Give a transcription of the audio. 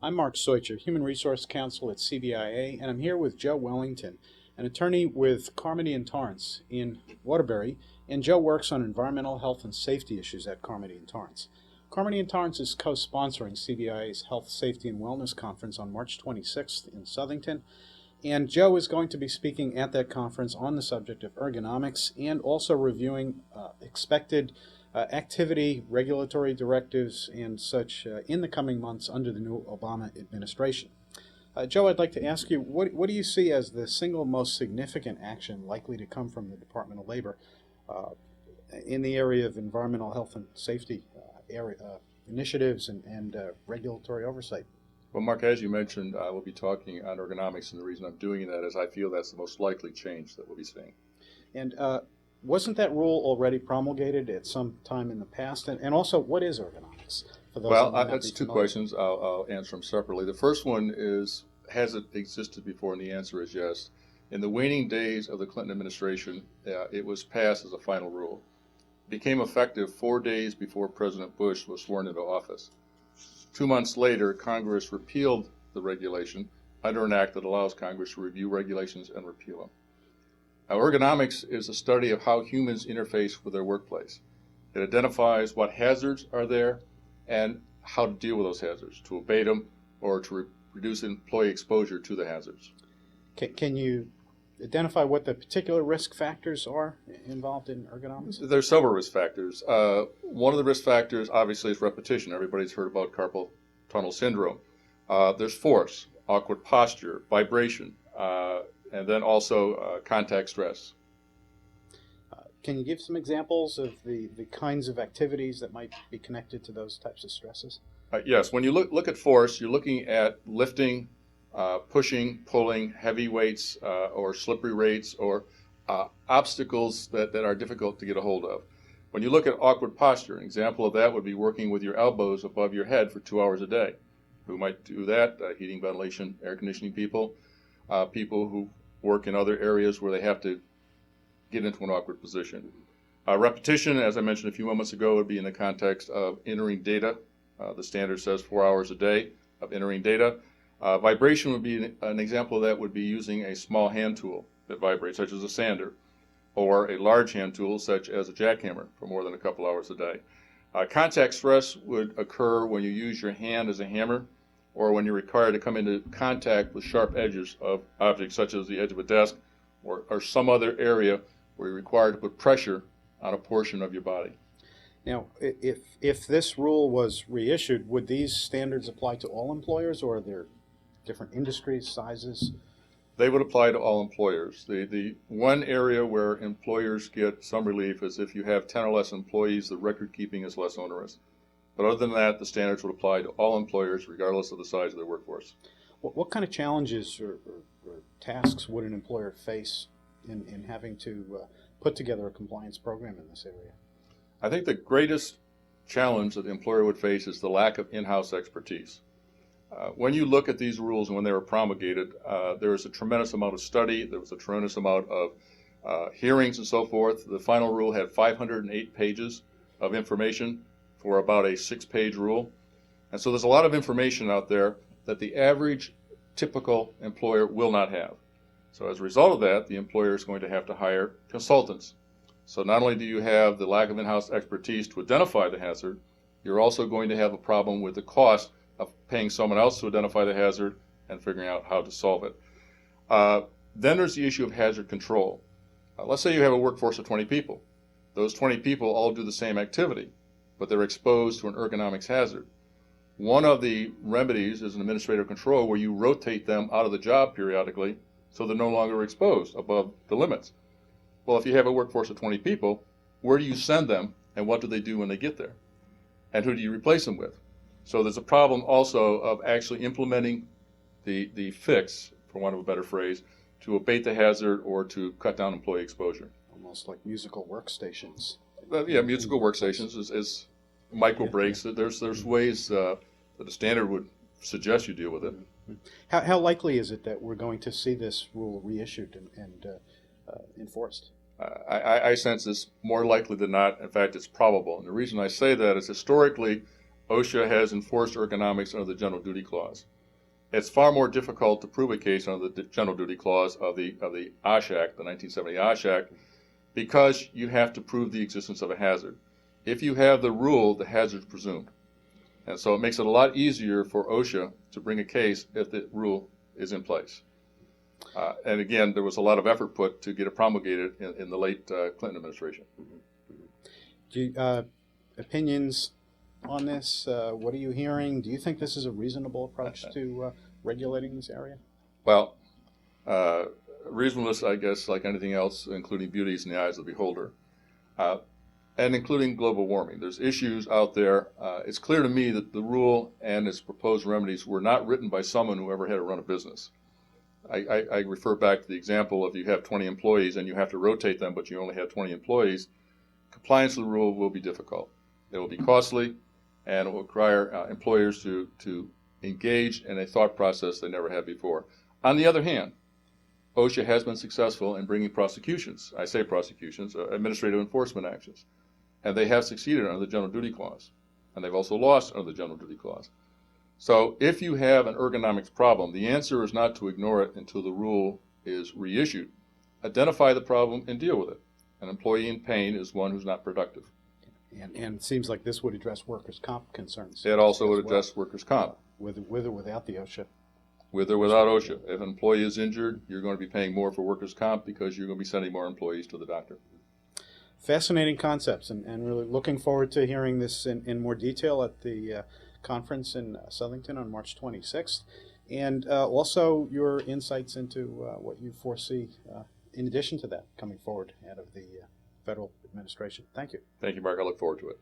I'm Mark Soicher, Human Resource Counsel at CBIA, and I'm here with Joe Wellington, an attorney with Carmody and Torrance in Waterbury, and Joe works on environmental health and safety issues at Carmody and Torrance. Carmody and Torrance is co-sponsoring CBIA's Health, Safety, and Wellness Conference on March 26th in Southington, and Joe is going to be speaking at that conference on the subject of ergonomics and also reviewing expected activity, regulatory directives, and such in the coming months under the new Obama administration. Joe, I'd like to ask you, what do you see as the single most significant action likely to come from the Department of Labor in the area of environmental health and safety initiatives and regulatory oversight? Well, Mark, as you mentioned, I will be talking on ergonomics, and the reason I'm doing that is I feel that's the most likely change that we'll be seeing. And wasn't that rule already promulgated at some time in the past? And also, what is ergonomics? For those Well, that might not that's be two familiar? questions. I'll answer them separately. The first one is, has it existed before? And the answer is yes. In the waning days of the Clinton administration, it was passed as a final rule. It became effective 4 days before President Bush was sworn into office. 2 months later, Congress repealed the regulation under an act that allows Congress to review regulations and repeal them. Now, ergonomics is a study of how humans interface with their workplace. It identifies what hazards are there and how to deal with those hazards, to abate them or to reduce employee exposure to the hazards. Can you identify what the particular risk factors are involved in ergonomics? There's several risk factors. One of the risk factors, obviously, is repetition. Everybody's heard about carpal tunnel syndrome. There's force, awkward posture, vibration, and then also contact stress. Can you give some examples of the kinds of activities that might be connected to those types of stresses? Yes, when you look at force, you're looking at lifting, pushing, pulling, heavy weights, or slippery weights, or obstacles that are difficult to get a hold of. When you look at awkward posture, an example of that would be working with your elbows above your head for 2 hours a day. Who might do that? Heating, ventilation, air conditioning people, people who work in other areas where they have to get into an awkward position. Repetition, as I mentioned a few moments ago, would be in the context of entering data. The standard says 4 hours a day of entering data. Vibration would be an example of that would be using a small hand tool that vibrates, such as a sander, or a large hand tool, such as a jackhammer, for more than a couple hours a day. Contact stress would occur when you use your hand as a hammer, or when you're required to come into contact with sharp edges of objects, such as the edge of a desk, or some other area where you're required to put pressure on a portion of your body. Now, if this rule was reissued, would these standards apply to all employers, or are there different industries, sizes? They would apply to all employers. The one area where employers get some relief is if you have 10 or less employees, the record keeping is less onerous. But other than that, the standards would apply to all employers, regardless of the size of their workforce. What kind of challenges or tasks would an employer face in having to put together a compliance program in this area? I think the greatest challenge that the employer would face is the lack of in-house expertise. When you look at these rules and when they were promulgated, there was a tremendous amount of study, there was a tremendous amount of hearings and so forth. The final rule had 508 pages of information for about a 6-page rule. And so there's a lot of information out there that the average typical employer will not have. So as a result of that, the employer is going to have to hire consultants. So not only do you have the lack of in-house expertise to identify the hazard, you're also going to have a problem with the cost of paying someone else to identify the hazard and figuring out how to solve it. Then there's the issue of hazard control. Let's say you have a workforce of 20 people. Those 20 people all do the same activity, but they're exposed to an ergonomics hazard. One of the remedies is an administrative control where you rotate them out of the job periodically so they're no longer exposed above the limits. Well, if you have a workforce of 20 people, where do you send them and what do they do when they get there? And who do you replace them with? So there's a problem also of actually implementing the fix, for want of a better phrase, to abate the hazard or to cut down employee exposure. Almost like musical workstations. Yeah, musical workstations is micro breaks. Yeah. There's ways that the standard would suggest you deal with it. How likely is it that we're going to see this rule reissued and enforced? I sense it's more likely than not. In fact, it's probable. And the reason I say that is historically, OSHA has enforced ergonomics under the General Duty Clause. It's far more difficult to prove a case under the General Duty Clause of the OSHA Act, the 1970 OSHA Act, because you have to prove the existence of a hazard. If you have the rule, the hazard is presumed. And so it makes it a lot easier for OSHA to bring a case if the rule is in place. And again, there was a lot of effort put to get it promulgated in the late Clinton administration. Do you, opinions on this? What are you hearing? Do you think this is a reasonable approach to regulating this area? Well, reasonableness, I guess, like anything else, including beauty, is in the eyes of the beholder, and including global warming. There's issues out there. It's clear to me that the rule and its proposed remedies were not written by someone who ever had to run a business. I refer back to the example of you have 20 employees and you have to rotate them, but you only have 20 employees. Compliance with the rule will be difficult. It will be costly, and it will require employers to engage in a thought process they never had before. On the other hand, OSHA has been successful in bringing prosecutions, I say prosecutions, administrative enforcement actions, and they have succeeded under the General Duty Clause, and they've also lost under the General Duty Clause. So if you have an ergonomics problem, the answer is not to ignore it until the rule is reissued. Identify the problem and deal with it. An employee in pain is one who's not productive. And it seems like this would address workers' comp concerns. It also would address workers' comp. With or without the OSHA. With or without OSHA. If an employee is injured, you're going to be paying more for workers' comp because you're going to be sending more employees to the doctor. Fascinating concepts, and really looking forward to hearing this in more detail at the conference in Southington on March 26th, and also your insights into what you foresee in addition to that coming forward out of the federal administration. Thank you. Thank you, Mark. I look forward to it.